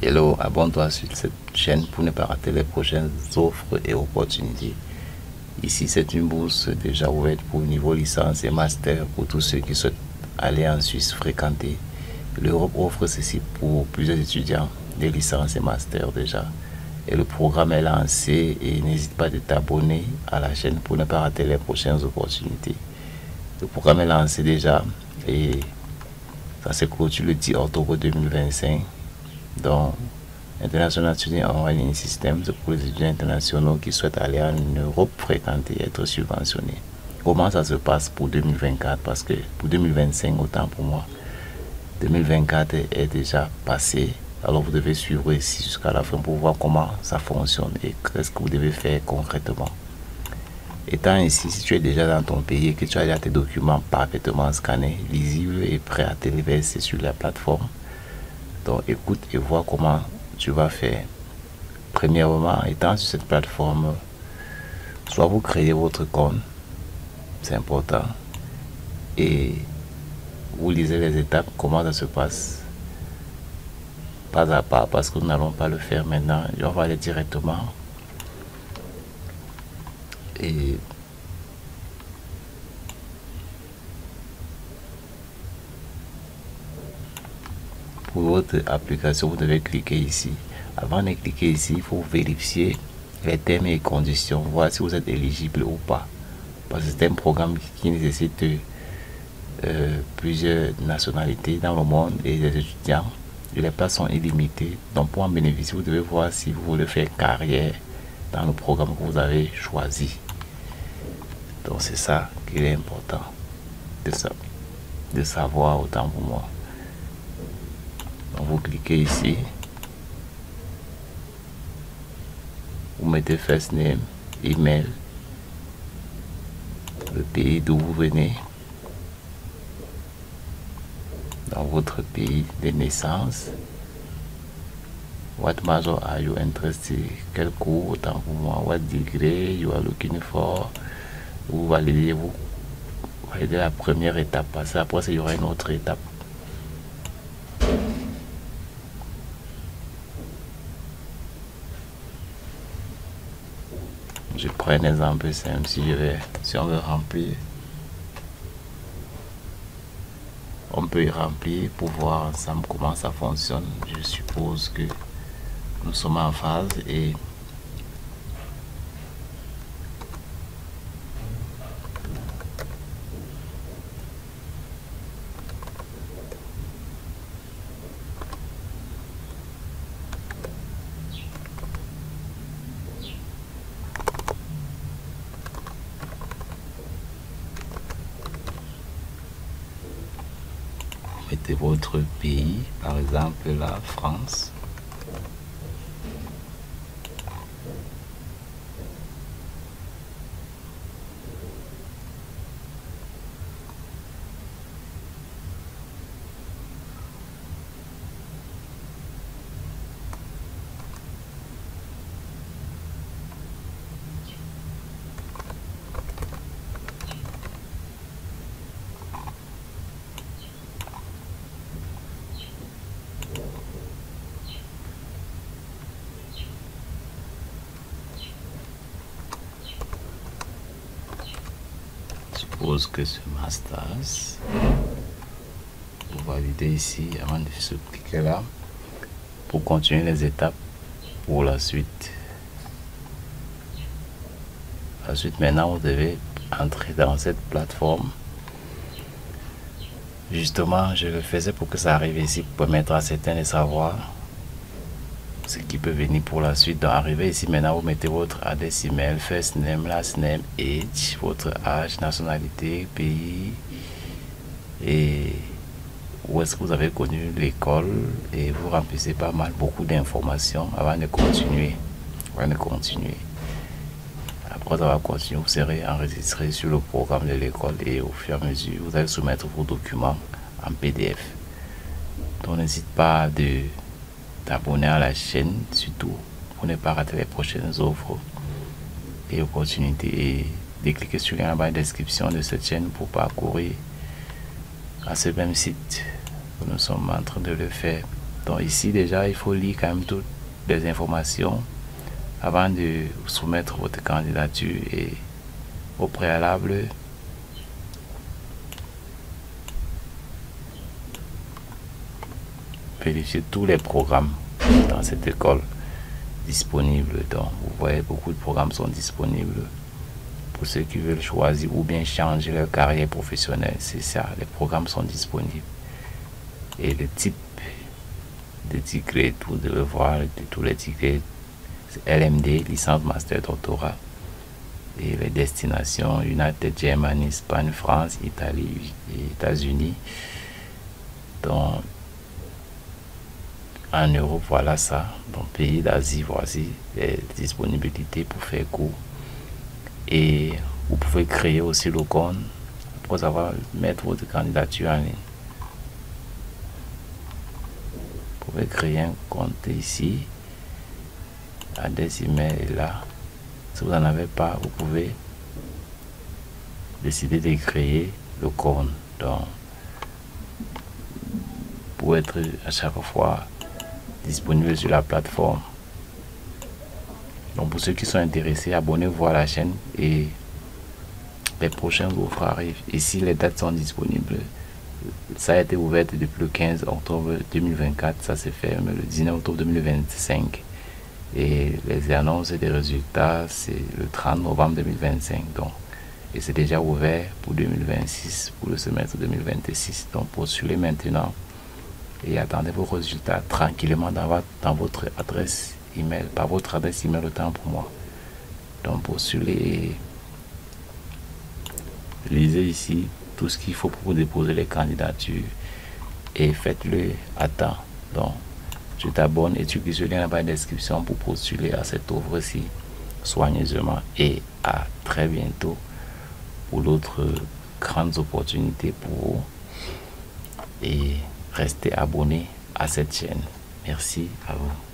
Hello, abonne-toi sur cette chaîne pour ne pas rater les prochaines offres et opportunités. Ici, c'est une bourse déjà ouverte pour niveau licence et master pour tous ceux qui souhaitent aller en Suisse fréquenter. L'Europe offre ceci pour plusieurs étudiants, des licences et masters déjà. Et le programme est lancé et n'hésite pas de t'abonner à la chaîne pour ne pas rater les prochaines opportunités. Le programme est lancé déjà et ça se clôture le 10 octobre 2025. Donc, International Student Online System, c'est pour les étudiants internationaux qui souhaitent aller en Europe fréquenter et être subventionnés. Comment ça se passe pour 2024? Parce que pour 2025, autant pour moi, 2024 est déjà passé. Alors vous devez suivre ici jusqu'à la fin pour voir comment ça fonctionne et qu'est-ce que vous devez faire concrètement. Étant ici, si tu es déjà dans ton pays et que tu as déjà tes documents parfaitement scannés, lisibles et prêts à téléverser sur la plateforme, donc écoute et vois comment tu vas faire. Premièrement, étant sur cette plateforme, soit vous créez votre compte, c'est important, et vous lisez les étapes, comment ça se passe, pas à pas, parce que nous n'allons pas le faire maintenant. On va aller directement. Et pour votre application, vous devez cliquer ici. Avant de cliquer ici, il faut vérifier les termes et conditions, voir si vous êtes éligible ou pas. Parce que c'est un programme qui nécessite plusieurs nationalités dans le monde et des étudiants. Et les places sont illimitées. Donc pour en bénéficier, vous devez voir si vous voulez faire carrière dans le programme que vous avez choisi. Donc c'est ça qu'il est important de savoir autant pour moi. Donc vous cliquez ici, vous mettez first name, email, le pays d'où vous venez, dans votre pays de naissance, what major are you interested, quel cours autant pour moi, what degree you are looking for. Vous validez la première étape, parce qu'après il y aura une autre étape. Je prends un exemple simple. Si on veut remplir, on peut y remplir pour voir ensemble comment ça fonctionne. Je suppose que nous sommes en phase et mettez votre pays, par exemple la France. Suppose que ce masters, vous validez ici avant de se cliquer là pour continuer les étapes pour la suite. Maintenant vous devez entrer dans cette plateforme. Justement, je le faisais pour que ça arrive ici, pour permettre à certains de savoir ce qui peut venir pour la suite. Donc arrivé ici maintenant, vous mettez votre adresse email, first name, last name, age, votre âge, nationalité, pays et où est-ce que vous avez connu l'école, et vous remplissez pas mal, beaucoup d'informations avant de continuer. Après avoir continué, vous serez enregistré sur le programme de l'école et au fur et à mesure, vous allez soumettre vos documents en PDF. Donc n'hésite pas de t'abonner à la chaîne, surtout pour ne pas rater les prochaines offres et opportunités, et de cliquer sur le lien en bas de la description de cette chaîne pour parcourir à ce même site. Nous sommes en train de le faire Donc ici déjà, il faut lire quand même toutes les informations avant de soumettre votre candidature, et au préalable, vérifier tous les programmes dans cette école disponibles. Donc vous voyez, beaucoup de programmes sont disponibles pour ceux qui veulent choisir ou bien changer leur carrière professionnelle. C'est ça, les programmes sont disponibles. Et le type de ticket, vous devez voir tous les tickets, LMD, licence, master, doctorat, et les destinations: United Germany, Espagne, France, Italie et États-Unis. Donc en Europe, voilà ça. Donc pays d'Asie, voici les disponibilités pour faire cours. Et vous pouvez créer aussi le compte après avoir mettre votre candidature en ligne. Vous pouvez créer un compte ici, adresse email est là. Si vous n'en avez pas, vous pouvez décider de créer le compte, donc pour être à chaque fois disponible sur la plateforme. Donc pour ceux qui sont intéressés, abonnez-vous à la chaîne et les prochaines offres arrivent. Ici les dates sont disponibles. Ça a été ouvert depuis le 15 octobre 2024, ça s'est fermé le 19 octobre 2025. Et les annonces des résultats, c'est le 30 novembre 2025. Donc, et c'est déjà ouvert pour 2026, pour le semestre 2026. Donc postulez maintenant et attendez vos résultats tranquillement dans votre adresse email, par votre adresse email, autant pour moi. Donc postulez, lisez ici tout ce qu'il faut pour vous déposer les candidatures et faites-le à temps. Donc tu t'abonnes et tu cliques sur le lien dans la description pour postuler à cette offre-ci soigneusement, et à très bientôt pour d'autres grandes opportunités pour vous, et restez abonnés à cette chaîne. Merci à vous.